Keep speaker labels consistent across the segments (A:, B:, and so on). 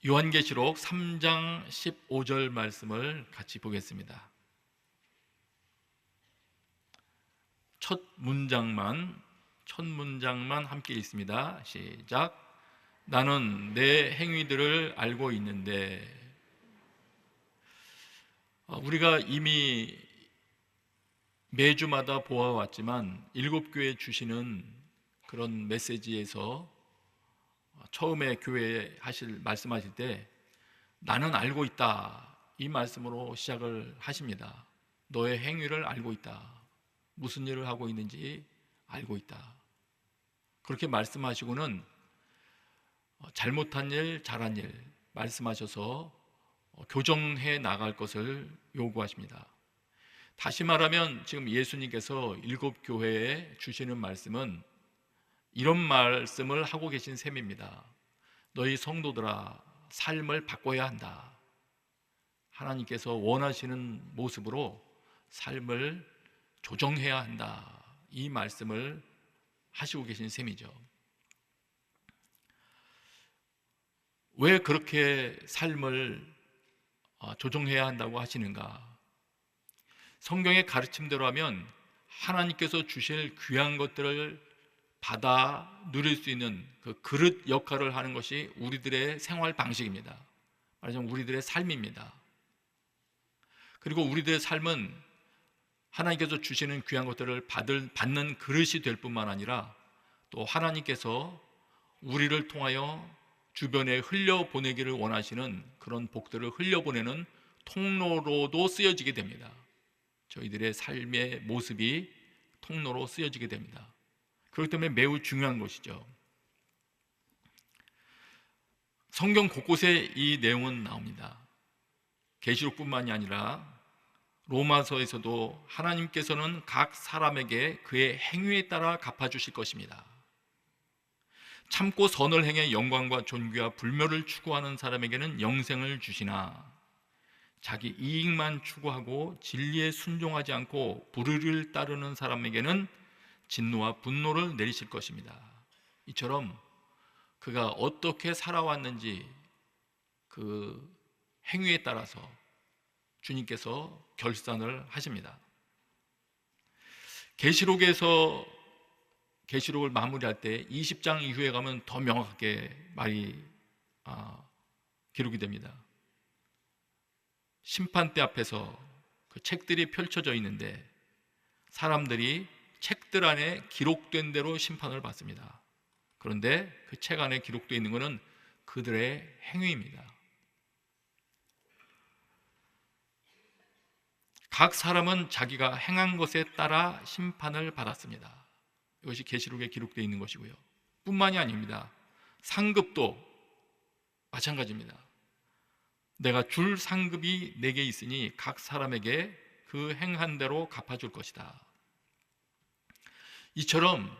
A: 요한계시록 3장 15절 말씀을 같이 보겠습니다. 첫 문장만 함께 읽습니다. 시작. 나는 내 행위들을 알고 있는데. 우리가 이미 매주마다 보아왔지만 일곱 교회 주시는 그런 메시지에서 처음에 교회에 말씀하실 때 나는 알고 있다, 이 말씀으로 시작을 하십니다. 너의 행위를 알고 있다, 무슨 일을 하고 있는지 알고 있다, 그렇게 말씀하시고는 잘못한 일, 잘한 일 말씀하셔서 교정해 나갈 것을 요구하십니다. 다시 말하면 지금 예수님께서 일곱 교회에 주시는 말씀은 이런 말씀을 하고 계신 셈입니다. 너희 성도들아, 삶을 바꿔야 한다. 하나님께서 원하시는 모습으로 삶을 조정해야 한다, 이 말씀을 하시고 계신 셈이죠. 왜 그렇게 삶을 조정해야 한다고 하시는가? 성경의 가르침대로 하면 하나님께서 주실 귀한 것들을 받아 누릴 수 있는 그 그릇 역할을 하는 것이 우리들의 생활 방식입니다. 말하자면 우리들의 삶입니다. 그리고 우리들의 삶은 하나님께서 주시는 귀한 것들을 받는 그릇이 될 뿐만 아니라 또 하나님께서 우리를 통하여 주변에 흘려보내기를 원하시는 그런 복들을 흘려보내는 통로로도 쓰여지게 됩니다. 저희들의 삶의 모습이 통로로 쓰여지게 됩니다. 그렇기 때문에 매우 중요한 것이죠. 성경 곳곳에 이 내용은 나옵니다. 계시록뿐만이 아니라 로마서에서도 하나님께서는 각 사람에게 그의 행위에 따라 갚아주실 것입니다. 참고 선을 행해 영광과 존귀와 불멸을 추구하는 사람에게는 영생을 주시나 자기 이익만 추구하고 진리에 순종하지 않고 불의를 따르는 사람에게는 진노와 분노를 내리실 것입니다. 이처럼 그가 어떻게 살아왔는지 그 행위에 따라서 주님께서 결산을 하십니다. 계시록을 마무리할 때 20장 이후에 가면 더 명확하게 말이 기록이 됩니다. 심판대 앞에서 그 책들이 펼쳐져 있는데 사람들이 책들 안에 기록된 대로 심판을 받습니다. 그런데 그 책 안에 기록되어 있는 것은 그들의 행위입니다. 각 사람은 자기가 행한 것에 따라 심판을 받았습니다. 이것이 계시록에 기록되어 있는 것이고요. 뿐만이 아닙니다. 상급도 마찬가지입니다. 내가 줄 상급이 내게 있으니 각 사람에게 그 행한 대로 갚아줄 것이다. 이처럼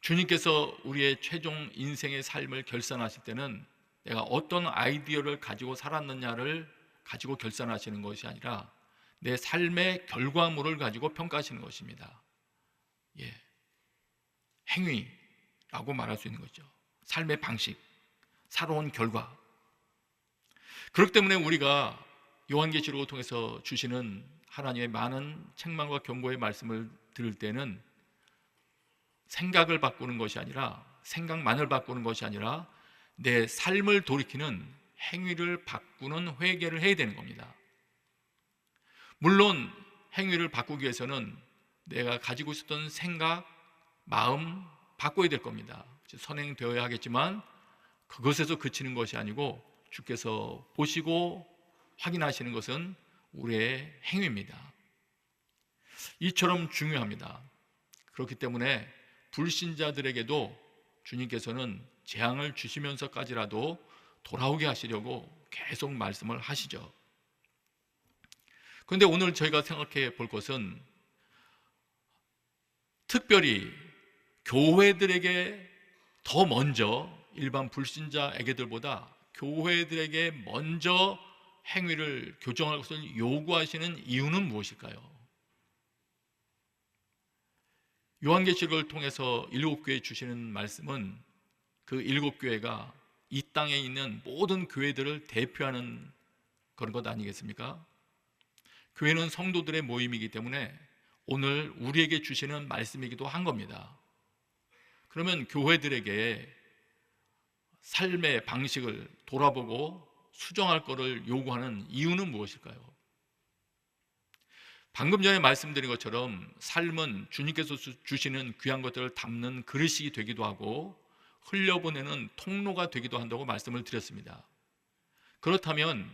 A: 주님께서 우리의 최종 인생의 삶을 결산하실 때는 내가 어떤 아이디어를 가지고 살았느냐를 가지고 결산하시는 것이 아니라 내 삶의 결과물을 가지고 평가하시는 것입니다. 행위라고 말할 수 있는 거죠. 삶의 방식, 살아온 결과. 그렇기 때문에 우리가 요한계시록을 통해서 주시는 하나님의 많은 책망과 경고의 말씀을 들을 때는 생각을 바꾸는 것이 아니라, 생각만을 바꾸는 것이 아니라 내 삶을 돌이키는 행위를 바꾸는 회개를 해야 되는 겁니다. 물론 행위를 바꾸기 위해서는 내가 가지고 있었던 생각, 마음 바꿔야 될 겁니다. 선행되어야 하겠지만 그것에서 그치는 것이 아니고 주께서 보시고 확인하시는 것은 우리의 행위입니다. 이처럼 중요합니다. 그렇기 때문에 불신자들에게도 주님께서는 재앙을 주시면서까지라도 돌아오게 하시려고 계속 말씀을 하시죠. 그런데 오늘 저희가 생각해 볼 것은 특별히 교회들에게 더 먼저, 일반 불신자에게들보다 교회들에게 먼저 행위를 교정할 것을 요구하시는 이유는 무엇일까요? 요한계시록을 통해서 일곱 교회에 주시는 말씀은 그 일곱 교회가 이 땅에 있는 모든 교회들을 대표하는 그런 것 아니겠습니까? 교회는 성도들의 모임이기 때문에 오늘 우리에게 주시는 말씀이기도 한 겁니다. 그러면 교회들에게 삶의 방식을 돌아보고 수정할 것을 요구하는 이유는 무엇일까요? 방금 전에 말씀드린 것처럼 삶은 주님께서 주시는 귀한 것들을 담는 그릇이 되기도 하고 흘려보내는 통로가 되기도 한다고 말씀을 드렸습니다. 그렇다면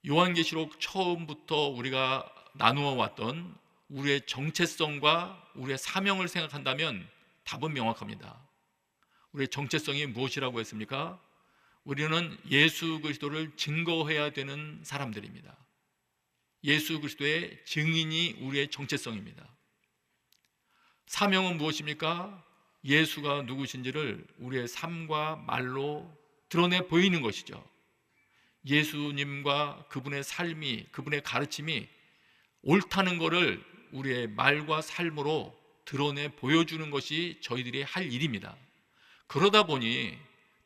A: 요한계시록 처음부터 우리가 나누어 왔던 우리의 정체성과 우리의 사명을 생각한다면 답은 명확합니다. 우리의 정체성이 무엇이라고 했습니까? 우리는 예수 그리스도를 증거해야 되는 사람들입니다. 예수 그리스도의 증인이 우리의 정체성입니다. 사명은 무엇입니까? 예수가 누구신지를 우리의 삶과 말로 드러내 보이는 것이죠. 예수님과 그분의 삶이, 그분의 가르침이 옳다는 것을 우리의 말과 삶으로 드러내 보여주는 것이 저희들이 할 일입니다. 그러다 보니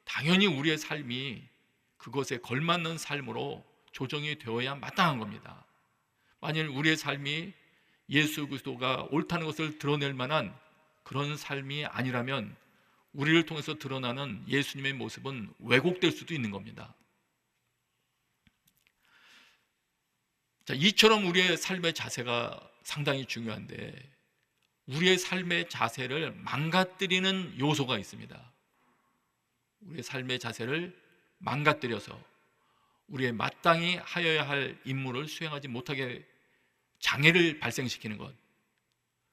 A: 당연히 우리의 삶이 그것에 걸맞는 삶으로 조정이 되어야 마땅한 겁니다. 만일 우리의 삶이 예수 그리스도가 옳다는 것을 드러낼 만한 그런 삶이 아니라면 우리를 통해서 드러나는 예수님의 모습은 왜곡될 수도 있는 겁니다. 자, 이처럼 우리의 삶의 자세가 상당히 중요한데 우리의 삶의 자세를 망가뜨리는 요소가 있습니다. 우리의 삶의 자세를 망가뜨려서 우리의 마땅히 하여야 할 임무를 수행하지 못하게 장애를 발생시키는 것,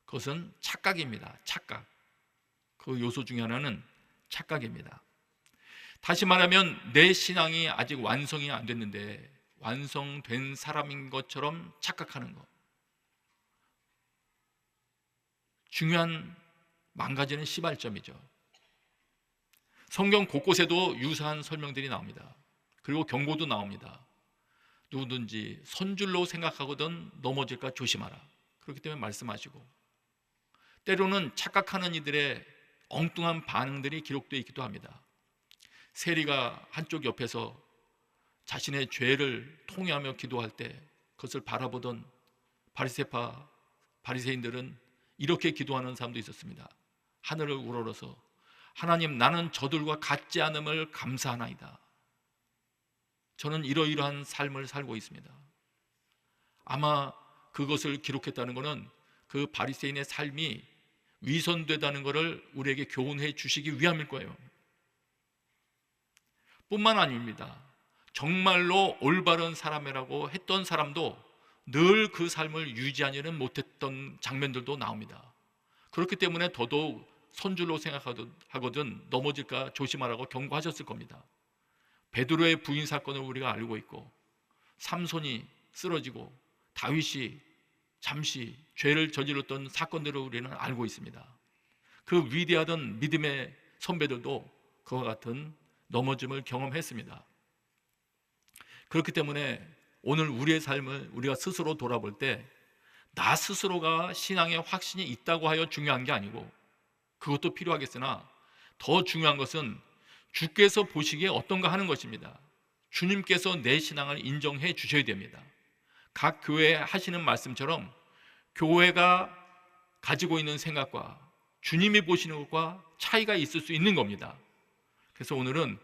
A: 그것은 착각입니다. 착각. 그 요소 중에 하나는 착각입니다. 다시 말하면 내 신앙이 아직 완성이 안 됐는데 완성된 사람인 것처럼 착각하는 것, 중요한 망가지는 시발점이죠. 성경 곳곳에도 유사한 설명들이 나옵니다. 그리고 경고도 나옵니다. 누구든지 선줄로 생각하거든 넘어질까 조심하라. 그렇기 때문에 말씀하시고, 때로는 착각하는 이들의 엉뚱한 반응들이 기록되어 있기도 합니다. 세리가 한쪽 옆에서 자신의 죄를 통회하며 기도할 때 그것을 바라보던 바리새인들은 이렇게 기도하는 사람도 있었습니다. 하늘을 우러러서 하나님, 나는 저들과 같지 않음을 감사하나이다. 저는 이러이러한 삶을 살고 있습니다. 아마 그것을 기록했다는 것은 그 바리새인의 삶이 위선되다는 것을 우리에게 교훈해 주시기 위함일 거예요. 뿐만 아닙니다. 정말로 올바른 사람이라고 했던 사람도 늘 그 삶을 유지하지는 못했던 장면들도 나옵니다. 그렇기 때문에 더더욱 선줄로 생각하거든 넘어질까 조심하라고 경고하셨을 겁니다. 베드로의 부인 사건을 우리가 알고 있고, 삼손이 쓰러지고 다윗이 잠시 죄를 저질렀던 사건들을 우리는 알고 있습니다. 그 위대하던 믿음의 선배들도 그와 같은 넘어짐을 경험했습니다. 그렇기 때문에 오늘 우리의 삶을 우리가 스스로 돌아볼 때 나 스스로가 신앙의 확신이 있다고 하여 중요한 게 아니고, 그것도 필요하겠으나 더 중요한 것은 주께서 보시기에 어떤가 하는 것입니다. 주님께서 내 신앙을 인정해 주셔야 됩니다. 각 교회에 하시는 말씀처럼 교회가 가지고 있는 생각과 주님이 보시는 것과 차이가 있을 수 있는 겁니다. 그래서 오늘은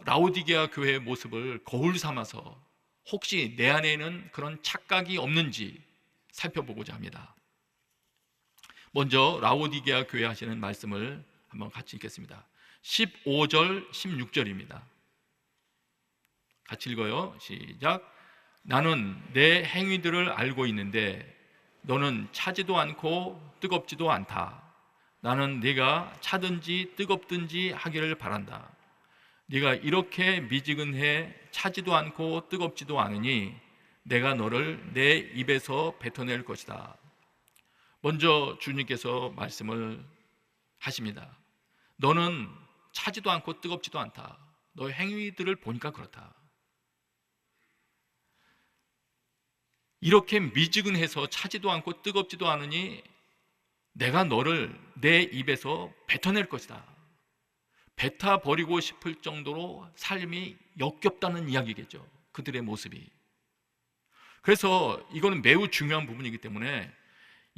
A: 라오디게아 교회의 모습을 거울 삼아서 혹시 내 안에는 그런 착각이 없는지 살펴보고자 합니다. 먼저 라오디게아 교회 하시는 말씀을 한번 같이 읽겠습니다. 15절, 16절입니다. 같이 읽어요. 시작. 나는 내 행위들을 알고 있는데 너는 차지도 않고 뜨겁지도 않다. 나는 네가 차든지 뜨겁든지 하기를 바란다. 네가 이렇게 미지근해 차지도 않고 뜨겁지도 않으니 내가 너를 내 입에서 뱉어낼 것이다. 먼저 주님께서 말씀을 하십니다. 너는 차지도 않고 뜨겁지도 않다. 너의 행위들을 보니까 그렇다. 이렇게 미지근해서 차지도 않고 뜨겁지도 않으니 내가 너를 내 입에서 뱉어낼 것이다. 뱉어 버리고 싶을 정도로 삶이 역겹다는 이야기겠죠. 그들의 모습이. 그래서 이거는 매우 중요한 부분이기 때문에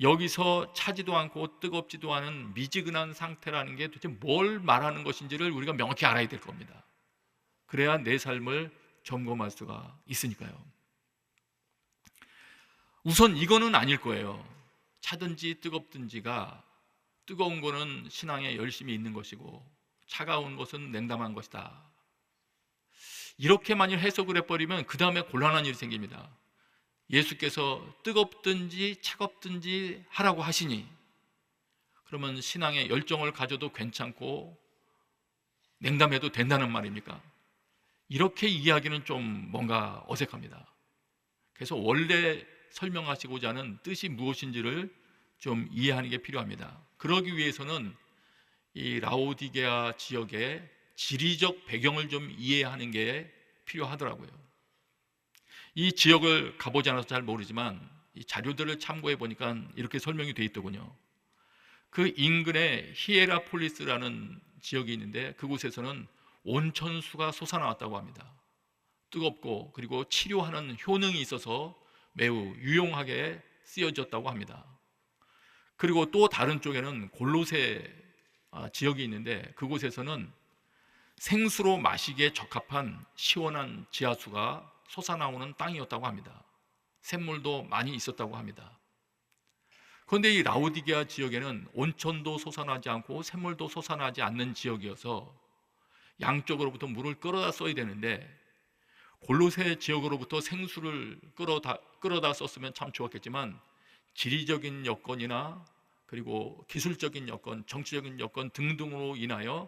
A: 여기서 차지도 않고 뜨겁지도 않은 미지근한 상태라는 게 도대체 뭘 말하는 것인지를 우리가 명확히 알아야 될 겁니다. 그래야 내 삶을 점검할 수가 있으니까요. 우선 이거는 아닐 거예요. 차든지 뜨겁든지가, 뜨거운 거는 신앙에 열심히 있는 것이고 차가운 것은 냉담한 것이다. 이렇게 만일 해석을 해버리면 그 다음에 곤란한 일이 생깁니다. 예수께서 뜨겁든지 차갑든지 하라고 하시니 그러면 신앙에 열정을 가져도 괜찮고 냉담해도 된다는 말입니까? 이렇게 이야기는 좀 뭔가 어색합니다. 그래서 원래 설명하시고자 하는 뜻이 무엇인지를 좀 이해하는 게 필요합니다. 그러기 위해서는 이 라오디게아 지역의 지리적 배경을 좀 이해하는 게 필요하더라고요. 이 지역을 가보지 않아서 잘 모르지만 이 자료들을 참고해 보니까 이렇게 설명이 되어 있더군요. 그 인근에 히에라폴리스라는 지역이 있는데 그곳에서는 온천수가 솟아나왔다고 합니다. 뜨겁고 그리고 치료하는 효능이 있어서 매우 유용하게 쓰여졌다고 합니다. 그리고 또 다른 쪽에는 골로새 지역이 있는데 그곳에서는 생수로 마시기에 적합한 시원한 지하수가 솟아나오는 땅이었다고 합니다. 샘물도 많이 있었다고 합니다. 그런데 이 라오디게아 지역에는 온천도 솟아나지 않고 샘물도 솟아나지 않는 지역이어서 양쪽으로부터 물을 끌어다 써야 되는데 골로새 지역으로부터 생수를 끌어다 썼으면 참 좋았겠지만 지리적인 여건이나 그리고 기술적인 여건, 정치적인 여건 등등으로 인하여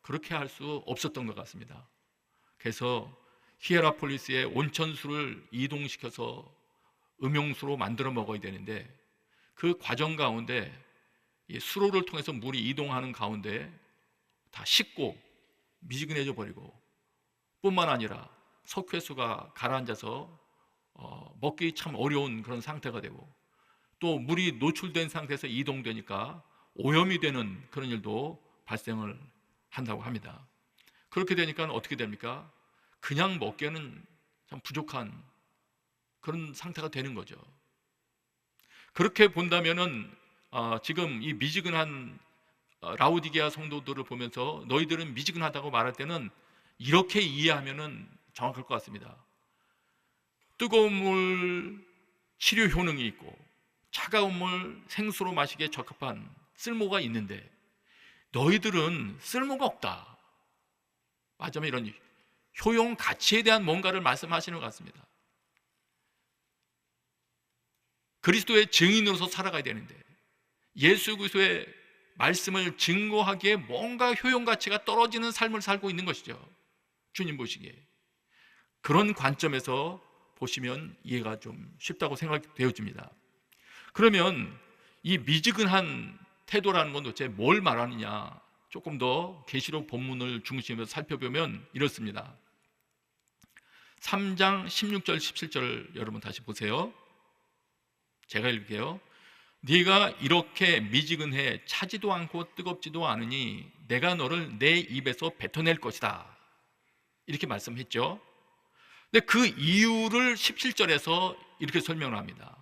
A: 그렇게 할 수 없었던 것 같습니다. 그래서 히에라폴리스에 온천수를 이동시켜서 음용수로 만들어 먹어야 되는데 그 과정 가운데 이 수로를 통해서 물이 이동하는 가운데 다 식고 미지근해져 버리고 뿐만 아니라 석회수가 가라앉아서 먹기 참 어려운 그런 상태가 되고 또 물이 노출된 상태에서 이동되니까 오염이 되는 그런 일도 발생을 한다고 합니다. 그렇게 되니까 어떻게 됩니까? 그냥 먹기에는 참 부족한 그런 상태가 되는 거죠. 그렇게 본다면은 지금 이 미지근한 라오디게아 성도들을 보면서 너희들은 미지근하다고 말할 때는 이렇게 이해하면은 정확할 것 같습니다. 뜨거운 물 치료 효능이 있고 차가운 물 생수로 마시기에 적합한 쓸모가 있는데 너희들은 쓸모가 없다. 맞으면 이런 효용 가치에 대한 뭔가를 말씀하시는 것 같습니다. 그리스도의 증인으로서 살아가야 되는데 예수 그리스도의 말씀을 증거하기에 뭔가 효용 가치가 떨어지는 삶을 살고 있는 것이죠. 주님 보시기에. 그런 관점에서 보시면 이해가 좀 쉽다고 생각되어집니다. 그러면 이 미지근한 태도라는 건 도대체 뭘 말하느냐, 조금 더 계시록 본문을 중심으로 살펴보면 이렇습니다. 3장 16절 17절 여러분 다시 보세요. 제가 읽을게요. 네가 이렇게 미지근해 차지도 않고 뜨겁지도 않으니 내가 너를 내 입에서 뱉어낼 것이다. 이렇게 말씀했죠. 근데 그 이유를 17절에서 이렇게 설명을 합니다.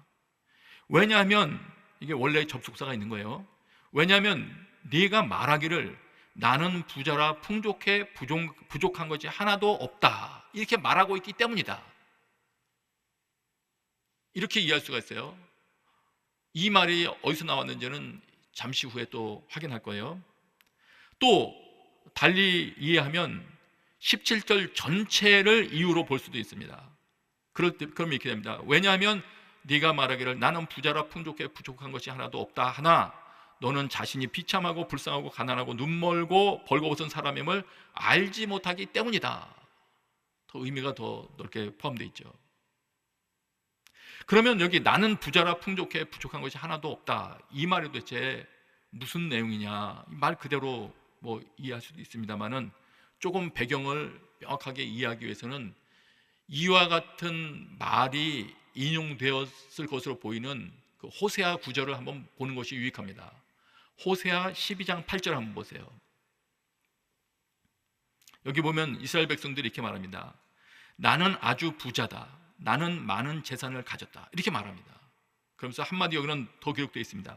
A: 왜냐하면 이게 원래 접속사가 있는 거예요. 왜냐하면 네가 말하기를 나는 부자라 풍족해 부족한 것이 하나도 없다 이렇게 말하고 있기 때문이다. 이렇게 이해할 수가 있어요. 이 말이 어디서 나왔는지는 잠시 후에 또 확인할 거예요. 또 달리 이해하면 17절 전체를 이유로 볼 수도 있습니다. 그럼 이렇게 됩니다. 왜냐하면 네가 말하기를 나는 부자라 풍족해 부족한 것이 하나도 없다 하나 너는 자신이 비참하고 불쌍하고 가난하고 눈멀고 벌거벗은 사람임을 알지 못하기 때문이다. 더 의미가 더 넓게 포함되어 있죠. 그러면 여기 나는 부자라 풍족해 부족한 것이 하나도 없다 이 말이 도대체 무슨 내용이냐, 말 그대로 뭐 이해할 수도 있습니다만은 조금 배경을 명확하게 이해하기 위해서는 이와 같은 말이 인용되었을 것으로 보이는 그 호세아 구절을 한번 보는 것이 유익합니다. 호세아 12장 8절 한번 보세요. 여기 보면 이스라엘 백성들이 이렇게 말합니다. 나는 아주 부자다. 나는 많은 재산을 가졌다. 이렇게 말합니다. 그러면서 한마디 여기는 더 기록되어 있습니다.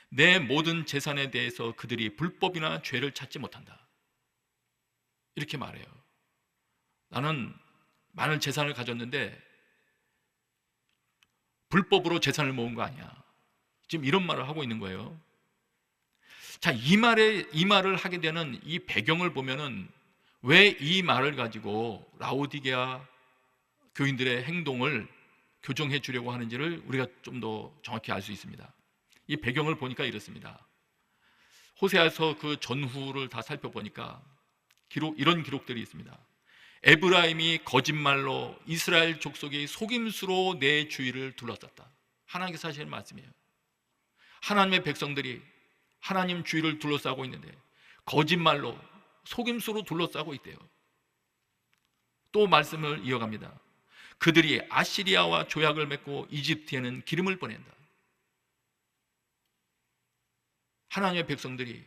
A: 내 모든 재산에 대해서 그들이 불법이나 죄를 찾지 못한다. 이렇게 말해요. 나는 많은 재산을 가졌는데 불법으로 재산을 모은 거 아니야. 지금 이런 말을 하고 있는 거예요. 자, 이 말을 하게 되는 이 배경을 보면은 왜 이 말을 가지고 라오디게아 교인들의 행동을 교정해 주려고 하는지를 우리가 좀 더 정확히 알 수 있습니다. 이 배경을 보니까 이렇습니다. 호세아서 그 전후를 다 살펴보니까 이런 기록들이 있습니다. 에브라임이 거짓말로 이스라엘 족속이 속임수로 내 주위를 둘러쌌다. 하나님께서 하시는 말씀이에요. 하나님의 백성들이 하나님 주위를 둘러싸고 있는데 거짓말로 속임수로 둘러싸고 있대요. 또 말씀을 이어갑니다. 그들이 아시리아와 조약을 맺고 이집트에는 기름을 보낸다. 하나님의 백성들이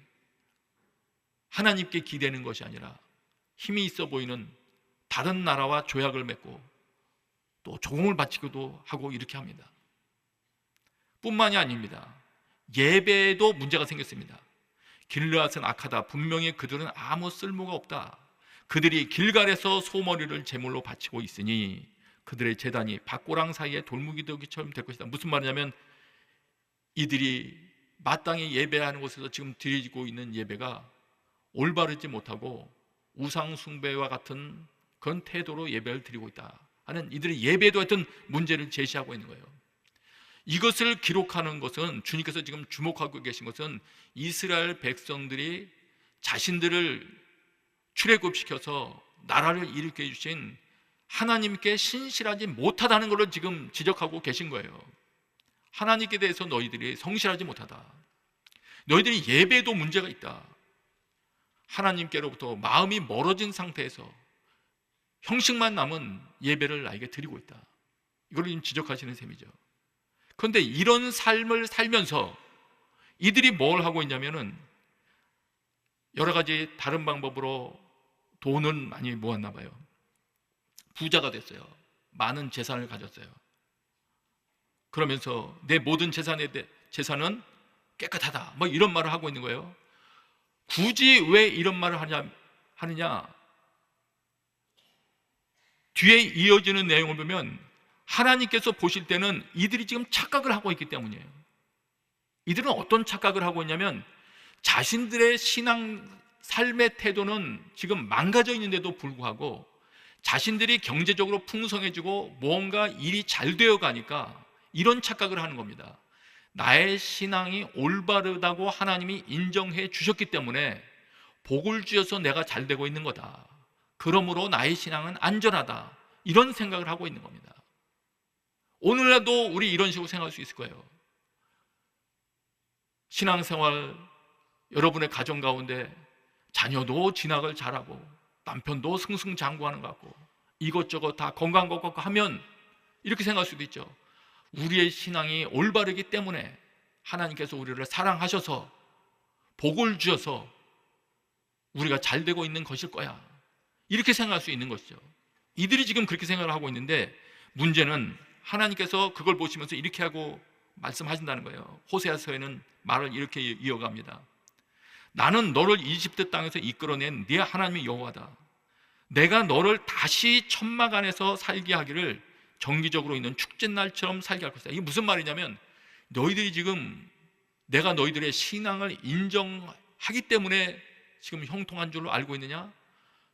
A: 하나님께 기대는 것이 아니라 힘이 있어 보이는 다른 나라와 조약을 맺고 또 조공을 바치기도 하고 이렇게 합니다. 뿐만이 아닙니다. 예배에도 문제가 생겼습니다. 길르앗은 악하다. 분명히 그들은 아무 쓸모가 없다. 그들이 길갈에서 소머리를 제물로 바치고 있으니 그들의 제단이 밭고랑 사이에 돌무기더기처럼 될 것이다. 무슨 말이냐면 이들이 마땅히 예배하는 곳에서 지금 드리고 있는 예배가 올바르지 못하고 우상 숭배와 같은 그런 태도로 예배를 드리고 있다 하는 이들의 예배에도 어떤 문제를 제시하고 있는 거예요. 이것을 기록하는 것은 주님께서 지금 주목하고 계신 것은 이스라엘 백성들이 자신들을 출애굽시켜서 나라를 일으켜 주신 하나님께 신실하지 못하다는 것을 지금 지적하고 계신 거예요. 하나님께 대해서 너희들이 성실하지 못하다. 너희들이 예배에도 문제가 있다. 하나님께로부터 마음이 멀어진 상태에서 형식만 남은 예배를 나에게 드리고 있다. 이걸 지금 지적하시는 셈이죠. 그런데 이런 삶을 살면서 이들이 뭘 하고 있냐면은 여러 가지 다른 방법으로 돈을 많이 모았나 봐요. 부자가 됐어요. 많은 재산을 가졌어요. 그러면서 내 모든 재산은 깨끗하다. 뭐 이런 말을 하고 있는 거예요. 굳이 왜 이런 말을 하느냐? 뒤에 이어지는 내용을 보면 하나님께서 보실 때는 이들이 지금 착각을 하고 있기 때문이에요. 이들은 어떤 착각을 하고 있냐면 자신들의 신앙 삶의 태도는 지금 망가져 있는데도 불구하고 자신들이 경제적으로 풍성해지고 뭔가 일이 잘 되어 가니까 이런 착각을 하는 겁니다. 나의 신앙이 올바르다고 하나님이 인정해 주셨기 때문에 복을 주셔서 내가 잘 되고 있는 거다. 그러므로 나의 신앙은 안전하다. 이런 생각을 하고 있는 겁니다. 오늘날도 우리 이런 식으로 생각할 수 있을 거예요. 신앙생활, 여러분의 가정 가운데 자녀도 진학을 잘하고 남편도 승승장구하는 것 같고 이것저것 다 건강한 것 같고 하면 이렇게 생각할 수도 있죠. 우리의 신앙이 올바르기 때문에 하나님께서 우리를 사랑하셔서 복을 주셔서 우리가 잘 되고 있는 것일 거야. 이렇게 생각할 수 있는 것이죠. 이들이 지금 그렇게 생각을 하고 있는데 문제는 하나님께서 그걸 보시면서 이렇게 하고 말씀하신다는 거예요. 호세아서에는 말을 이렇게 이어갑니다. 나는 너를 이집트 땅에서 이끌어낸 네 하나님의 여호와다. 내가 너를 다시 천막 안에서 살게 하기를 정기적으로 있는 축제날처럼 살게 할 것이다. 이게 무슨 말이냐면 너희들이 지금 내가 너희들의 신앙을 인정하기 때문에 지금 형통한 줄로 알고 있느냐?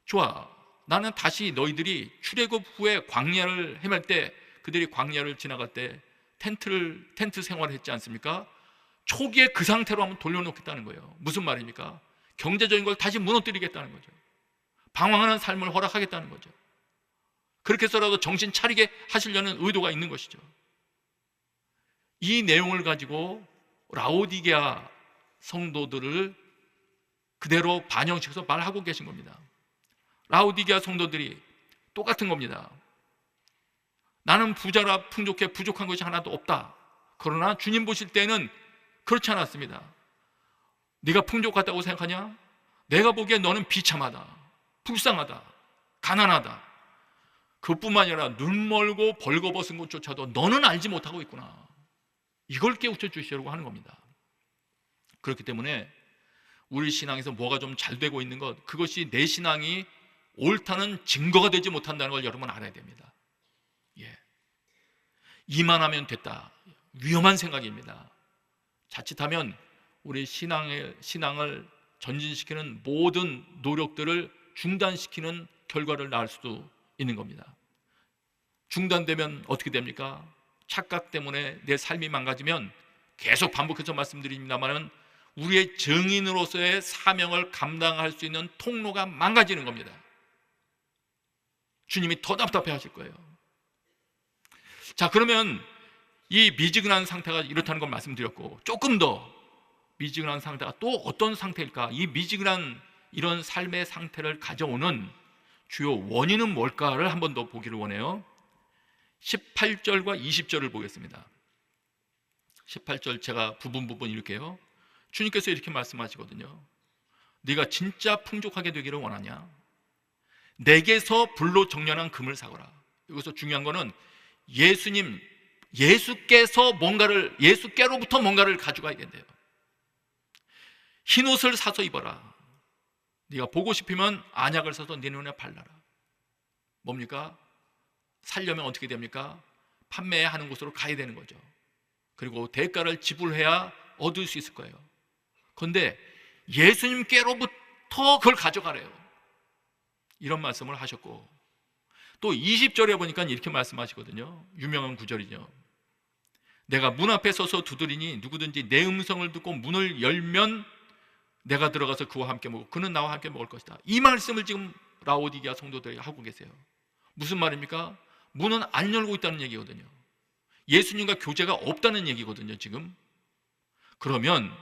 A: 좋아. 나는 다시 너희들이 출애굽 후에 광야를 헤맬 때 그들이 광야를 지나갈 때 텐트 생활을 했지 않습니까? 초기에 그 상태로 한번 돌려놓겠다는 거예요. 무슨 말입니까? 경제적인 걸 다시 무너뜨리겠다는 거죠. 방황하는 삶을 허락하겠다는 거죠. 그렇게 해서라도 정신 차리게 하시려는 의도가 있는 것이죠. 이 내용을 가지고 라오디게아 성도들을 그대로 반영시켜서 말하고 계신 겁니다. 라오디게아 성도들이 똑같은 겁니다. 나는 부자라 풍족해 부족한 것이 하나도 없다. 그러나 주님 보실 때는 그렇지 않았습니다. 네가 풍족하다고 생각하냐? 내가 보기에 너는 비참하다. 불쌍하다, 가난하다. 그뿐만 아니라 눈 멀고 벌거벗은 것조차도 너는 알지 못하고 있구나. 이걸 깨우쳐 주시려고 하는 겁니다. 그렇기 때문에 우리 신앙에서 뭐가 좀 잘 되고 있는 것, 그것이 내 신앙이 옳다는 증거가 되지 못한다는 걸 여러분 알아야 됩니다. 예. 이만하면 됐다. 위험한 생각입니다. 자칫하면 우리 신앙을 전진시키는 모든 노력들을 중단시키는 결과를 낳을 수도 있는 겁니다. 중단되면 어떻게 됩니까? 착각 때문에 내 삶이 망가지면 계속 반복해서 말씀드립니다만 우리의 증인으로서의 사명을 감당할 수 있는 통로가 망가지는 겁니다. 주님이 더 답답해 하실 거예요. 자, 그러면 이 미지근한 상태가 이렇다는 걸 말씀드렸고, 조금 더 미지근한 상태가 또 어떤 상태일까? 이 미지근한 이런 삶의 상태를 가져오는 주요 원인은 뭘까를 한 번 더 보기를 원해요. 18절과 20절을 보겠습니다. 18절 제가 부분 읽을게요. 주님께서 이렇게 말씀하시거든요. 네가 진짜 풍족하게 되기를 원하냐? 내게서 불로 정련한 금을 사거라. 여기서 중요한 거는 예수께로부터 뭔가를 가져가야 된대요. 흰 옷을 사서 입어라. 네가 보고 싶으면 안약을 사서 네 눈에 발라라. 뭡니까? 살려면 어떻게 됩니까? 판매하는 곳으로 가야 되는 거죠. 그리고 대가를 지불해야 얻을 수 있을 거예요. 그런데 예수님께로부터 그걸 가져가래요. 이런 말씀을 하셨고, 또 20절에 보니까 이렇게 말씀하시거든요. 유명한 구절이죠. 내가 문 앞에 서서 두드리니 누구든지 내 음성을 듣고 문을 열면 내가 들어가서 그와 함께 먹고 그는 나와 함께 먹을 것이다. 이 말씀을 지금 라오디게아 성도들이 하고 계세요. 무슨 말입니까? 문은 안 열고 있다는 얘기거든요. 예수님과 교제가 없다는 얘기거든요, 지금. 그러면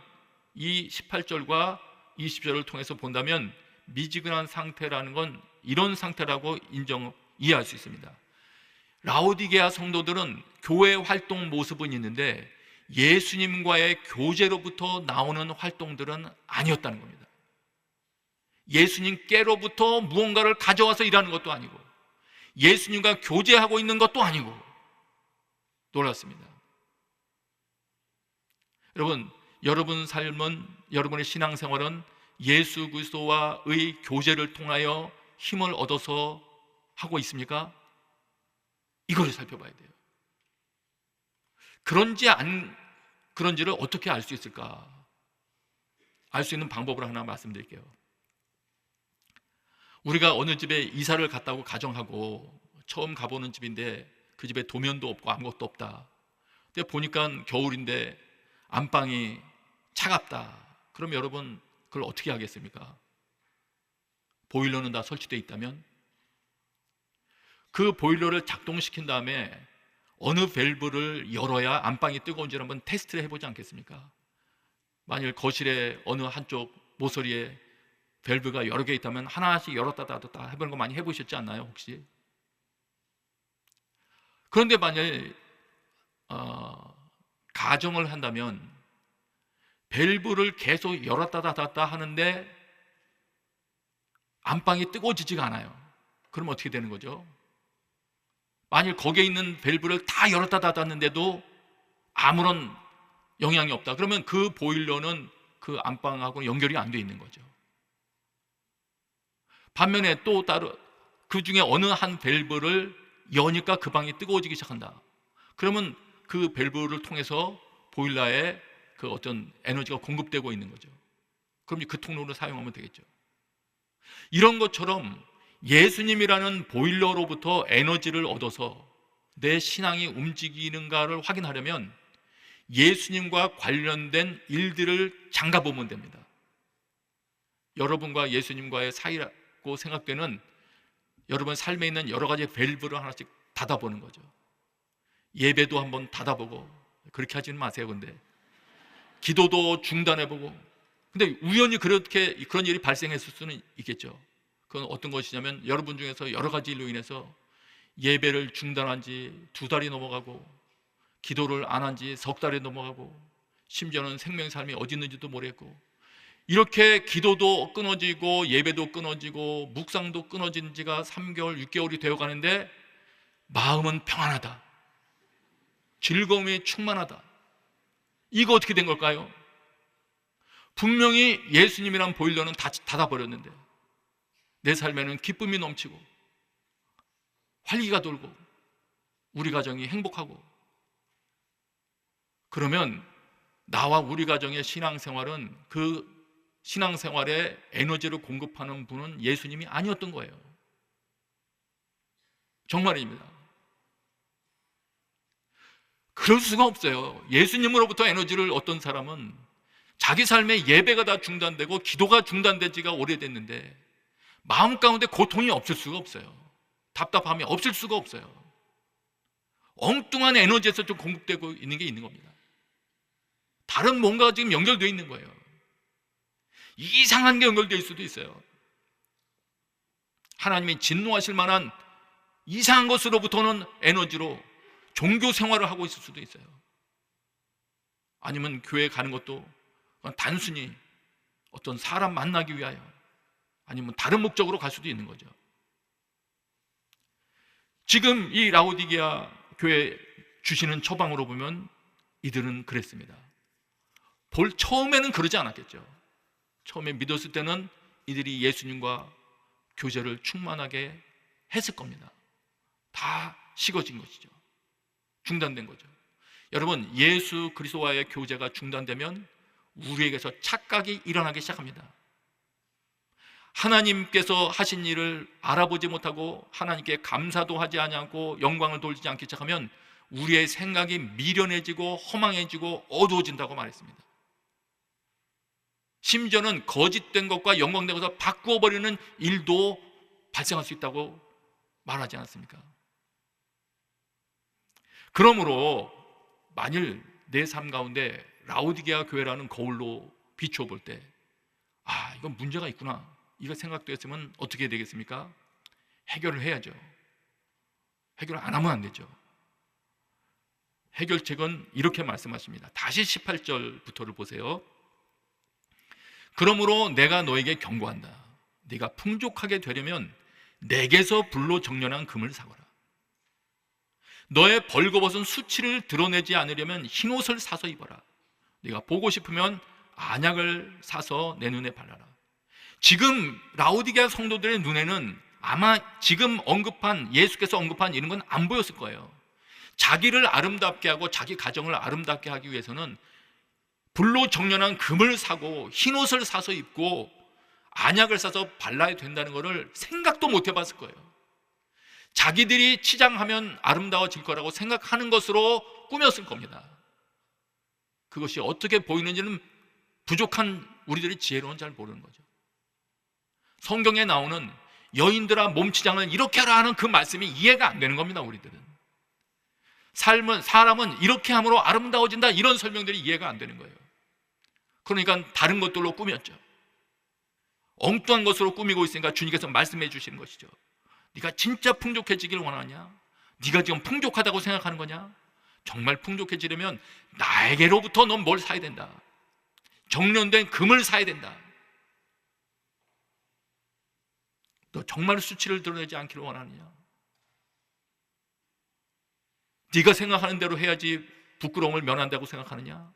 A: 이 18절과 20절을 통해서 본다면 미지근한 상태라는 건 이런 상태라고 이해할 수 있습니다. 라오디게아 성도들은 교회 활동 모습은 있는데 예수님과의 교제로부터 나오는 활동들은 아니었다는 겁니다. 예수님께로부터 무언가를 가져와서 일하는 것도 아니고 예수님과 교제하고 있는 것도 아니고 놀랐습니다. 여러분 삶은, 여러분의 신앙생활은 예수 그리스도와의 교제를 통하여 힘을 얻어서 하고 있습니까? 이거를 살펴봐야 돼요. 그런지를 어떻게 알 수 있을까? 알 수 있는 방법을 하나 말씀드릴게요. 우리가 어느 집에 이사를 갔다고 가정하고 처음 가보는 집인데 그 집에 도면도 없고 아무것도 없다. 근데 보니까 겨울인데 안방이 차갑다. 그럼 여러분 그걸 어떻게 하겠습니까? 보일러는 다 설치되어 있다면 그 보일러를 작동시킨 다음에 어느 밸브를 열어야 안방이 뜨거운지를 한번 테스트를 해보지 않겠습니까? 만일 거실에 어느 한쪽 모서리에 밸브가 여러 개 있다면 하나씩 열었다 닫았다 해보는 거 많이 해보셨지 않나요, 혹시? 그런데 만일 가정을 한다면 밸브를 계속 열었다 닫았다 하는데 안방이 뜨거워지지가 않아요. 그럼 어떻게 되는 거죠? 만일 거기에 있는 밸브를 다 열었다 닫았는데도 아무런 영향이 없다. 그러면 그 보일러는 그 안방하고 연결이 안 돼 있는 거죠. 반면에 또 따로 그 중에 어느 한 밸브를 여니까 그 방이 뜨거워지기 시작한다. 그러면 그 밸브를 통해서 보일러에 그 어떤 에너지가 공급되고 있는 거죠. 그럼 그 통로를 사용하면 되겠죠. 이런 것처럼 예수님이라는 보일러로부터 에너지를 얻어서 내 신앙이 움직이는가를 확인하려면 예수님과 관련된 일들을 잠가보면 됩니다. 여러분과 예수님과의 사이라고 생각되는 여러분 삶에 있는 여러 가지 밸브를 하나씩 닫아보는 거죠. 예배도 한번 닫아보고, 그렇게 하지는 마세요. 근데 기도도 중단해보고. 근데 우연히 그런 일이 발생했을 수는 있겠죠. 그건 어떤 것이냐면 여러분 중에서 여러 가지 일로 인해서 예배를 중단한 지 2달이 넘어가고 기도를 안 한 지 3달이 넘어가고 심지어는 생명의 삶이 어디 있는지도 모르겠고 이렇게 기도도 끊어지고 예배도 끊어지고 묵상도 끊어진 지가 3개월, 6개월이 되어 가는데 마음은 평안하다, 즐거움이 충만하다. 이거 어떻게 된 걸까요? 분명히 예수님이란 보일러는 닫아버렸는데 내 삶에는 기쁨이 넘치고 활기가 돌고 우리 가정이 행복하고, 그러면 나와 우리 가정의 신앙생활은, 그 신앙생활에 에너지를 공급하는 분은 예수님이 아니었던 거예요. 정말입니다. 그럴 수가 없어요. 예수님으로부터 에너지를 얻던 사람은 자기 삶의 예배가 다 중단되고 기도가 중단된 지가 오래됐는데 마음 가운데 고통이 없을 수가 없어요. 답답함이 없을 수가 없어요. 엉뚱한 에너지에서 좀 공급되고 있는 게 있는 겁니다. 다른 뭔가가 지금 연결되어 있는 거예요. 이상한 게 연결될 수도 있어요. 하나님이 진노하실 만한 이상한 것으로부터는 에너지로 종교 생활을 하고 있을 수도 있어요. 아니면 교회 가는 것도 단순히 어떤 사람 만나기 위하여, 아니면 다른 목적으로 갈 수도 있는 거죠. 지금 이 라오디게아 교회 주시는 처방으로 보면 이들은 그랬습니다. 처음에는 그러지 않았겠죠. 처음에 믿었을 때는 이들이 예수님과 교제를 충만하게 했을 겁니다. 다 식어진 것이죠. 중단된 거죠. 여러분, 예수 그리스도와의 교제가 중단되면 우리에게서 착각이 일어나기 시작합니다. 하나님께서 하신 일을 알아보지 못하고 하나님께 감사도 하지 않고 영광을 돌리지 않기 시작하면 우리의 생각이 미련해지고 허망해지고 어두워진다고 말했습니다. 심지어는 거짓된 것과 영광된 것을 바꾸어 버리는 일도 발생할 수 있다고 말하지 않았습니까? 그러므로 만일 내 삶 가운데 라오디게아 교회라는 거울로 비추어 볼 때, 이건 문제가 있구나, 이거 생각됐으면 어떻게 되겠습니까? 해결을 해야죠. 해결 안 하면 안 되죠. 해결책은 이렇게 말씀하십니다. 다시 18절부터를 보세요. 그러므로 내가 너에게 경고한다. 네가 풍족하게 되려면 내게서 불로 정련한 금을 사거라. 너의 벌거벗은 수치를 드러내지 않으려면 흰옷을 사서 입어라. 네가 보고 싶으면 안약을 사서 내 눈에 발라라. 지금 라오디게아 성도들의 눈에는 아마 지금 예수께서 언급한 이런 건 안 보였을 거예요. 자기를 아름답게 하고 자기 가정을 아름답게 하기 위해서는 불로 정련한 금을 사고 흰옷을 사서 입고 안약을 사서 발라야 된다는 것을 생각도 못 해봤을 거예요. 자기들이 치장하면 아름다워질 거라고 생각하는 것으로 꾸몄을 겁니다. 그것이 어떻게 보이는지는 부족한 우리들의 지혜로는 잘 모르는 거죠. 성경에 나오는 여인들아 몸치장을 이렇게 하라 하는 그 말씀이 이해가 안 되는 겁니다. 우리들은 사람은 이렇게 함으로 아름다워진다, 이런 설명들이 이해가 안 되는 거예요. 그러니까 다른 것들로 꾸몄죠. 엉뚱한 것으로 꾸미고 있으니까 주님께서 말씀해 주시는 것이죠. 네가 진짜 풍족해지기를 원하냐? 네가 지금 풍족하다고 생각하는 거냐? 정말 풍족해지려면 나에게로부터 넌 뭘 사야 된다. 정련된 금을 사야 된다. 너 정말 수치를 드러내지 않기를 원하느냐? 네가 생각하는 대로 해야지 부끄러움을 면한다고 생각하느냐?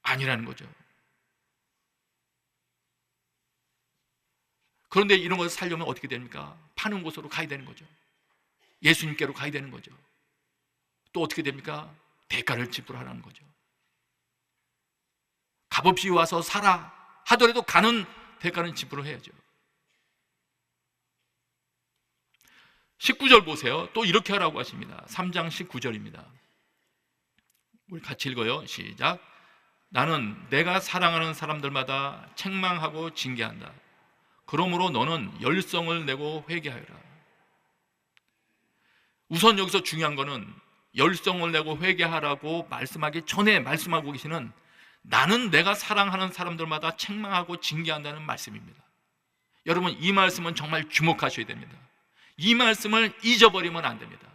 A: 아니라는 거죠. 그런데 이런 것을 살려면 어떻게 됩니까? 파는 곳으로 가야 되는 거죠. 예수님께로 가야 되는 거죠. 또 어떻게 됩니까? 대가를 지불하라는 거죠. 값없이 와서 사라 하더라도 가는 대가는 지불을 해야죠. 19절 보세요. 또 이렇게 하라고 하십니다. 3장 19절입니다. 우리 같이 읽어요. 시작. 나는 내가 사랑하는 사람들마다 책망하고 징계한다. 그러므로 너는 열성을 내고 회개하여라. 우선 여기서 중요한 거는 열성을 내고 회개하라고 말씀하기 전에 말씀하고 계시는 나는 내가 사랑하는 사람들마다 책망하고 징계한다는 말씀입니다. 여러분, 이 말씀은 정말 주목하셔야 됩니다. 이 말씀을 잊어버리면 안 됩니다.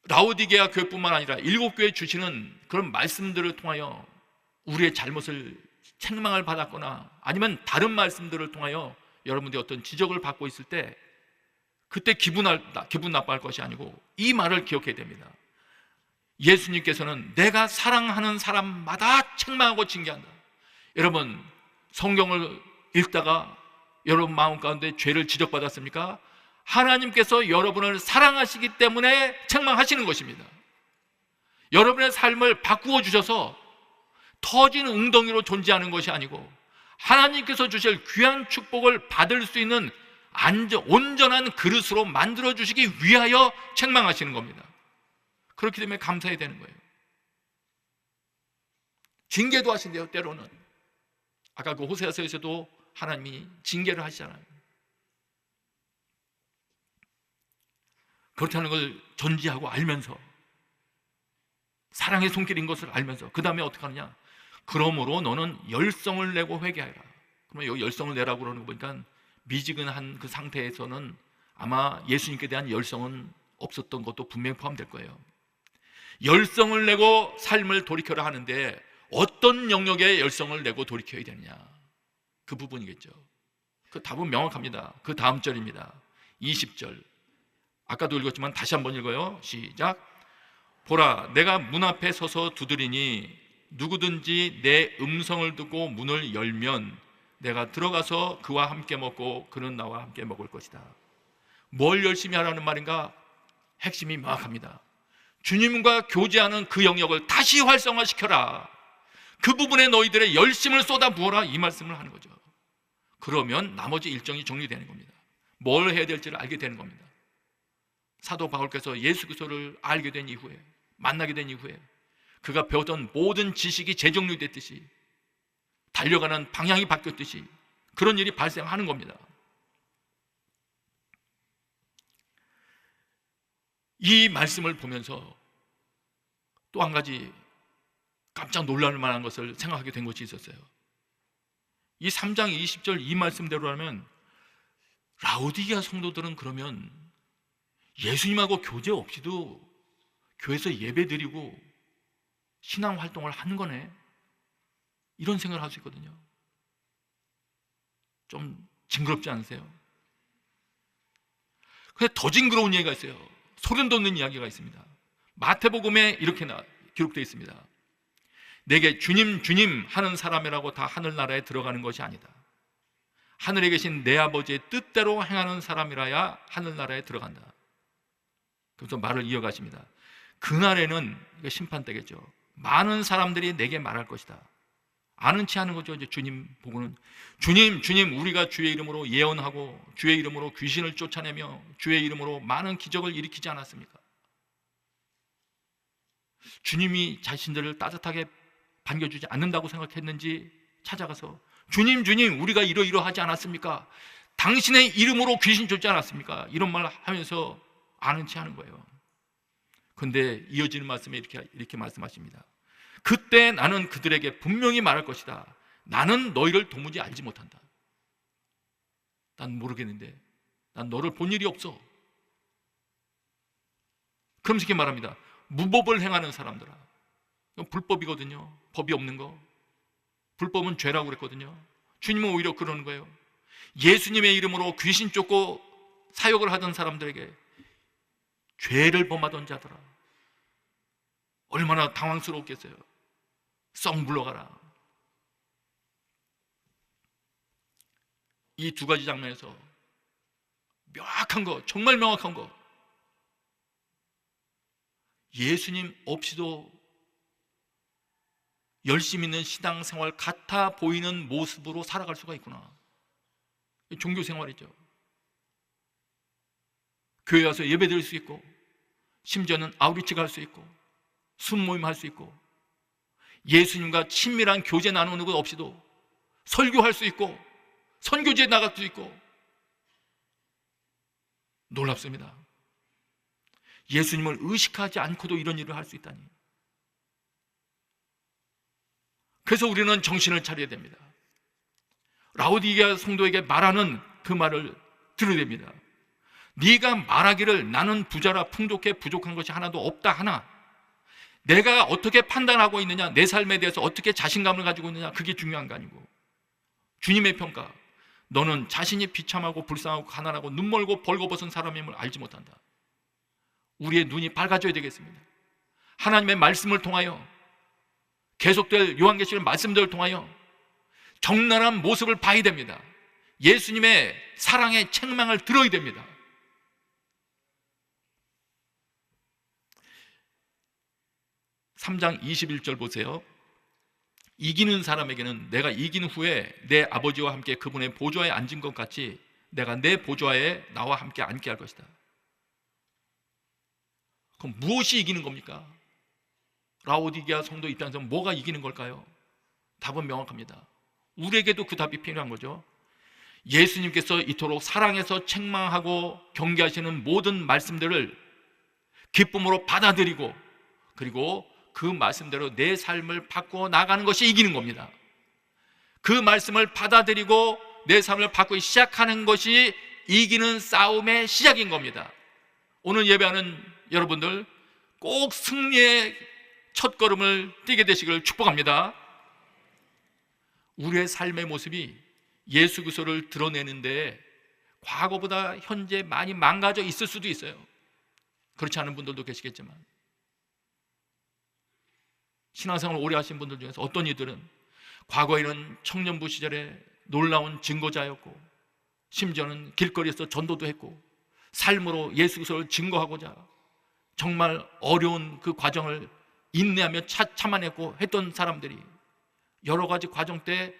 A: 라오디게아 교회뿐만 아니라 7교회 주시는 그런 말씀들을 통하여 우리의 잘못을 책망을 받았거나 아니면 다른 말씀들을 통하여 여러분들이 어떤 지적을 받고 있을 때 그때 기분 나빠할 것이 아니고 이 말을 기억해야 됩니다. 예수님께서는 내가 사랑하는 사람마다 책망하고 징계한다. 여러분, 성경을 읽다가 여러분 마음 가운데 죄를 지적받았습니까? 하나님께서 여러분을 사랑하시기 때문에 책망하시는 것입니다. 여러분의 삶을 바꾸어 주셔서 터진 웅덩이로 존재하는 것이 아니고 하나님께서 주실 귀한 축복을 받을 수 있는 온전한 그릇으로 만들어 주시기 위하여 책망하시는 겁니다. 그렇기 때문에 감사해야 되는 거예요. 징계도 하신대요. 때로는 아까 그 호세아서에서도 하나님이 징계를 하시잖아요. 그렇다는 걸 전지하고 알면서 사랑의 손길인 것을 알면서 그 다음에 어떻게 하느냐? 그러므로 너는 열성을 내고 회개하라. 그러면 여기 열성을 내라고 그러는 거 보니까 미지근한 그 상태에서는 아마 예수님께 대한 열성은 없었던 것도 분명히 포함될 거예요. 열성을 내고 삶을 돌이켜라 하는데 어떤 영역에 열성을 내고 돌이켜야 되느냐, 그 부분이겠죠. 그 답은 명확합니다. 그 다음 절입니다. 20절. 아까도 읽었지만 다시 한번 읽어요. 시작. 보라, 내가 문 앞에 서서 두드리니 누구든지 내 음성을 듣고 문을 열면 내가 들어가서 그와 함께 먹고 그는 나와 함께 먹을 것이다. 뭘 열심히 하라는 말인가? 핵심이 명확합니다. 주님과 교제하는 그 영역을 다시 활성화시켜라. 그 부분에 너희들의 열심을 쏟아 부어라, 이 말씀을 하는 거죠. 그러면 나머지 일정이 정리되는 겁니다. 뭘 해야 될지를 알게 되는 겁니다. 사도 바울께서 예수 그리스도를 알게 된 이후에, 만나게 된 이후에 그가 배웠던 모든 지식이 재정리됐듯이, 달려가는 방향이 바뀌었듯이 그런 일이 발생하는 겁니다. 이 말씀을 보면서 또 한 가지 깜짝 놀랄 만한 것을 생각하게 된 것이 있었어요. 이 3장 20절 이 말씀대로라면 라오디게아 성도들은 그러면 예수님하고 교제 없이도 교회에서 예배드리고 신앙활동을 하는 거네, 이런 생각을 할 수 있거든요. 좀 징그럽지 않으세요? 근데 더 징그러운 얘기가 있어요. 소름 돋는 이야기가 있습니다. 마태복음에 이렇게 기록되어 있습니다. 내게 주님 주님 하는 사람이라고 다 하늘나라에 들어가는 것이 아니다. 하늘에 계신 내 아버지의 뜻대로 행하는 사람이라야 하늘나라에 들어간다. 그래서 말을 이어가십니다. 그날에는, 이거 심판 때겠죠, 많은 사람들이 내게 말할 것이다. 아는 체 하는 거죠. 이제 주님 보고는 주님 주님, 우리가 주의 이름으로 예언하고 주의 이름으로 귀신을 쫓아내며 주의 이름으로 많은 기적을 일으키지 않았습니까? 주님이 자신들을 따뜻하게 반겨주지 않는다고 생각했는지 찾아가서 주님 주님, 우리가 이러이러하지 않았습니까? 당신의 이름으로 귀신 쫓지 않았습니까? 이런 말 하면서 아는 체 하는 거예요. 그런데 이어지는 말씀에 이렇게 말씀하십니다. 그때 나는 그들에게 분명히 말할 것이다. 나는 너희를 도무지 알지 못한다. 난 모르겠는데, 난 너를 본 일이 없어. 그러면서 이렇게 말합니다. 무법을 행하는 사람들아. 이건 불법이거든요. 법이 없는 거. 불법은 죄라고 그랬거든요. 주님은 오히려 그러는 거예요. 예수님의 이름으로 귀신 쫓고 사역을 하던 사람들에게 죄를 범하던 자들아, 얼마나 당황스러웠겠어요. 썩 물러가라. 이 두 가지 장면에서 명확한 거, 정말 명확한 거, 예수님 없이도 열심 있는 신앙생활 같아 보이는 모습으로 살아갈 수가 있구나. 종교생활이죠. 교회 와서 예배 드릴 수 있고, 심지어는 아우리치 갈 수 있고, 순모임 할 수 있고, 예수님과 친밀한 교제 나누는 것 없이도 설교할 수 있고, 선교지에 나갈 수 있고, 놀랍습니다. 예수님을 의식하지 않고도 이런 일을 할 수 있다니. 그래서 우리는 정신을 차려야 됩니다. 라오디게아 성도에게 말하는 그 말을 들어야 됩니다. 네가 말하기를 나는 부자라 풍족해 부족한 것이 하나도 없다 하나, 내가 어떻게 판단하고 있느냐, 내 삶에 대해서 어떻게 자신감을 가지고 있느냐, 그게 중요한 거 아니고 주님의 평가, 너는 자신이 비참하고 불쌍하고 가난하고 눈멀고 벌거벗은 사람임을 알지 못한다. 우리의 눈이 밝아져야 되겠습니다. 하나님의 말씀을 통하여, 계속될 요한계시록 말씀들을 통하여 적나라한 모습을 봐야 됩니다. 예수님의 사랑의 책망을 들어야 됩니다. (3장 21절) 보세요. 이기는 사람에게는 내가 이긴 후에 내 아버지와 함께 그분의 보좌에 앉은 것 같이 내가 내 보좌에 나와 함께 앉게 할 것이다. 그럼 무엇이 이기는 겁니까? 라오디게아 성도 입장에서 뭐가 이기는 걸까요? 답은 명확합니다. 우리에게도 그 답이 필요한 거죠. 예수님께서 이토록 사랑해서 책망하고 경계하시는 모든 말씀들을 기쁨으로 받아들이고, 그리고 그 말씀대로 내 삶을 바꾸어 나가는 것이 이기는 겁니다. 그 말씀을 받아들이고 내 삶을 바꾸기 시작하는 것이 이기는 싸움의 시작인 겁니다. 오늘 예배하는 여러분들 꼭 승리의 첫걸음을 띄게 되시기를 축복합니다. 우리의 삶의 모습이 예수 그리스도를 드러내는데 과거보다 현재 많이 망가져 있을 수도 있어요. 그렇지 않은 분들도 계시겠지만, 신앙생활을 오래 하신 분들 중에서 어떤 이들은 과거에는 청년부 시절에 놀라운 증거자였고, 심지어는 길거리에서 전도도 했고, 삶으로 예수 그리스도를 증거하고자 정말 어려운 그 과정을 인내하며 참아냈고 했던 사람들이 여러 가지 과정 때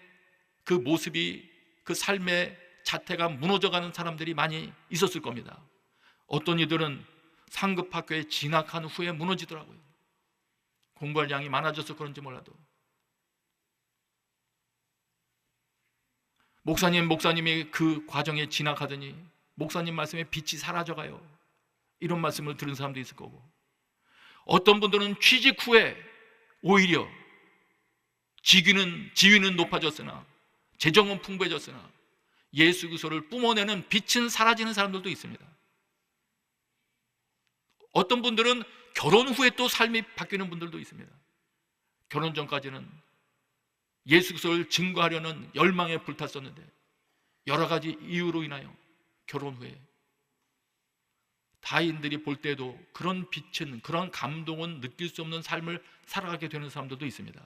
A: 그 모습이, 그 삶의 자태가 무너져가는 사람들이 많이 있었을 겁니다. 어떤 이들은 상급학교에 진학한 후에 무너지더라고요. 공부할 양이 많아져서 그런지 몰라도. 목사님이 그 과정에 진학하더니 목사님 말씀에 빛이 사라져가요. 이런 말씀을 들은 사람도 있을 거고, 어떤 분들은 취직 후에 오히려 지위는 높아졌으나 재정은 풍부해졌으나 예수 그리스도를 뿜어내는 빛은 사라지는 사람들도 있습니다. 어떤 분들은 결혼 후에 또 삶이 바뀌는 분들도 있습니다. 결혼 전까지는 예수 그리스도를 증거하려는 열망에 불탔었는데 여러 가지 이유로 인하여 결혼 후에 타인들이 볼 때도 그런 빛은, 그런 감동은 느낄 수 없는 삶을 살아가게 되는 사람들도 있습니다.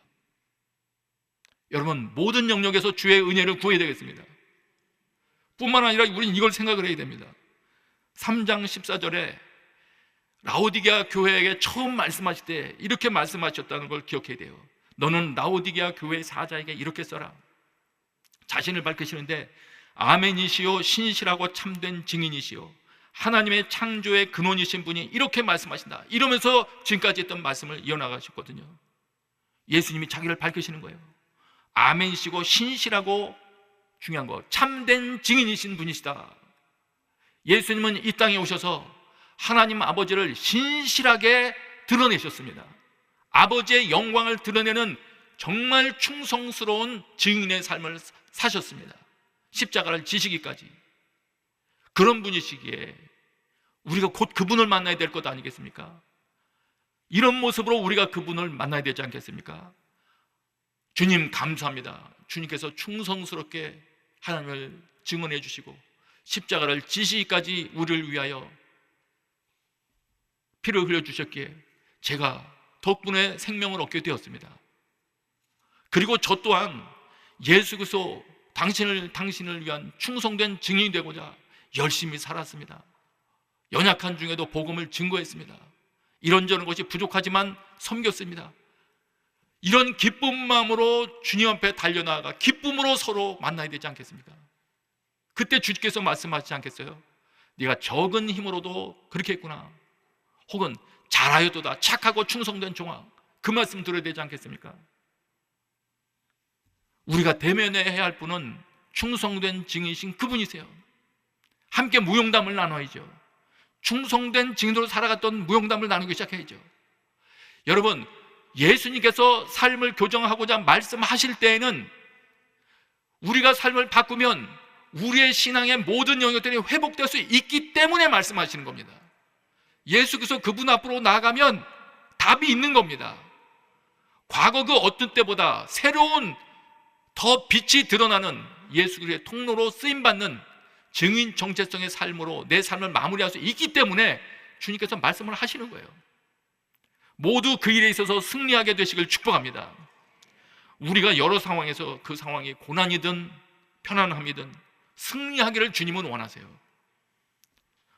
A: 여러분, 모든 영역에서 주의 은혜를 구해야 되겠습니다. 뿐만 아니라 우리는 이걸 생각을 해야 됩니다. 3장 14절에 라오디게아 교회에게 처음 말씀하실 때 이렇게 말씀하셨다는 걸 기억해야 돼요. 너는 라오디게아 교회 사자에게 이렇게 써라. 자신을 밝히시는데, 아멘이시요 신실하고 참된 증인이시요 하나님의 창조의 근원이신 분이 이렇게 말씀하신다. 이러면서 지금까지 했던 말씀을 이어나가셨거든요. 예수님이 자기를 밝히시는 거예요. 아멘이시고 신실하고, 중요한 거, 참된 증인이신 분이시다. 예수님은 이 땅에 오셔서 하나님 아버지를 신실하게 드러내셨습니다. 아버지의 영광을 드러내는 정말 충성스러운 증인의 삶을 사셨습니다. 십자가를 지시기까지. 그런 분이시기에 우리가 곧 그분을 만나야 될 것 아니겠습니까? 이런 모습으로 우리가 그분을 만나야 되지 않겠습니까? 주님 감사합니다. 주님께서 충성스럽게 하나님을 증언해 주시고 십자가를 지시기까지 우리를 위하여 피를 흘려 주셨기에 제가 덕분에 생명을 얻게 되었습니다. 그리고 저 또한 예수 그리스도 당신을 위한 충성된 증인이 되고자 열심히 살았습니다. 연약한 중에도 복음을 증거했습니다. 이런저런 것이 부족하지만 섬겼습니다. 이런 기쁜 마음으로 주님 앞에 달려나가 기쁨으로 서로 만나야 되지 않겠습니까? 그때 주께서 말씀하시지 않겠어요? 네가 적은 힘으로도 그렇게 했구나. 혹은 잘하여도다 착하고 충성된 종아, 그 말씀 들어야 되지 않겠습니까? 우리가 대면해야 할 분은 충성된 증인이신 그분이세요. 함께 무용담을 나눠야죠. 충성된 증인으로 살아갔던 무용담을 나누기 시작해야죠. 여러분, 예수님께서 삶을 교정하고자 말씀하실 때에는 우리가 삶을 바꾸면 우리의 신앙의 모든 영역들이 회복될 수 있기 때문에 말씀하시는 겁니다. 예수 그리스도 그분 앞으로 나아가면 답이 있는 겁니다. 과거 그 어떤 때보다 새로운 더 빛이 드러나는 예수 그리스도의 통로로 쓰임받는 증인 정체성의 삶으로 내 삶을 마무리할 수 있기 때문에 주님께서 말씀을 하시는 거예요. 모두 그 일에 있어서 승리하게 되시길 축복합니다. 우리가 여러 상황에서 그 상황이 고난이든 편안함이든 승리하기를 주님은 원하세요.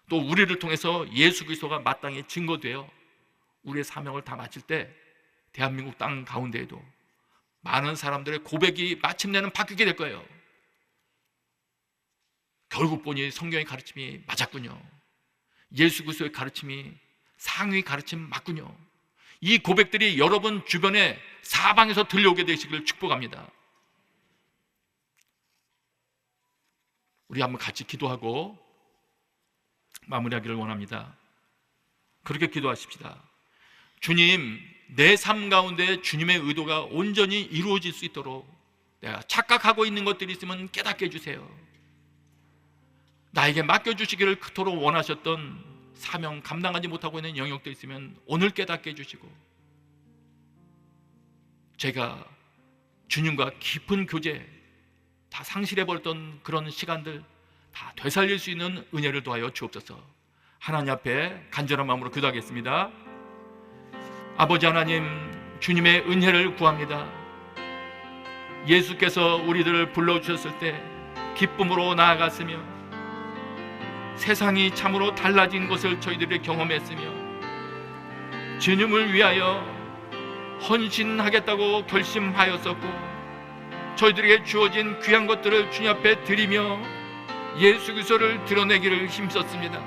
A: 또 우리를 통해서 예수 그리스도가 마땅히 증거되어 우리의 사명을 다 마칠 때 대한민국 땅 가운데에도 많은 사람들의 고백이 마침내는 바뀌게 될 거예요. 결국 보니 성경의 가르침이 맞았군요. 예수 그리스도의 가르침이 상위 가르침 맞군요. 이 고백들이 여러분 주변에 사방에서 들려오게 되시기를 축복합니다. 우리 한번 같이 기도하고 마무리하기를 원합니다. 그렇게 기도하십시다. 주님, 내 삶 가운데 주님의 의도가 온전히 이루어질 수 있도록 내가 착각하고 있는 것들이 있으면 깨닫게 해주세요. 나에게 맡겨주시기를 그토록 원하셨던 사명 감당하지 못하고 있는 영역도 있으면 오늘 깨닫게 해주시고, 제가 주님과 깊은 교제 다 상실해버렸던 그런 시간들 다 되살릴 수 있는 은혜를 더하여 주옵소서. 하나님 앞에 간절한 마음으로 기도하겠습니다. 아버지 하나님, 주님의 은혜를 구합니다. 예수께서 우리들을 불러주셨을 때 기쁨으로 나아갔으며 세상이 참으로 달라진 것을 저희들이 경험했으며 주님을 위하여 헌신하겠다고 결심하였었고, 저희들에게 주어진 귀한 것들을 주님 앞에 드리며 예수 그리스도를 드러내기를 힘썼습니다.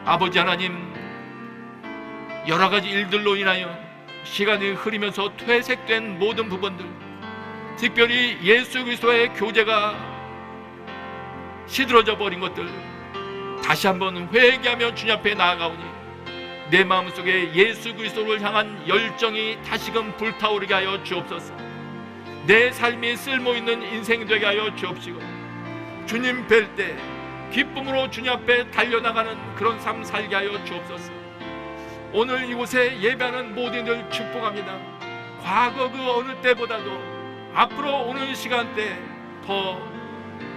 A: 아버지 하나님, 여러 가지 일들로 인하여 시간이 흐르면서 퇴색된 모든 부분들, 특별히 예수 그리스도의 교제가 시들어져 버린 것들 다시 한번 회개하며 주님 앞에 나아가오니 내 마음속에 예수 그리스도를 향한 열정이 다시금 불타오르게 하여 주옵소서. 내 삶이 쓸모있는 인생이 되게 하여 주옵시고, 주님 뵐 때 기쁨으로 주님 앞에 달려나가는 그런 삶 살게 하여 주옵소서. 오늘 이곳에 예배하는 모든들 축복합니다. 과거 그 어느 때보다도 앞으로 오는 시간대 더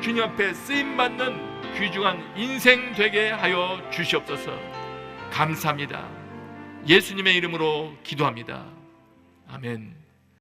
A: 주님 앞에 쓰임받는 귀중한 인생 되게 하여 주시옵소서. 감사합니다. 예수님의 이름으로 기도합니다. 아멘.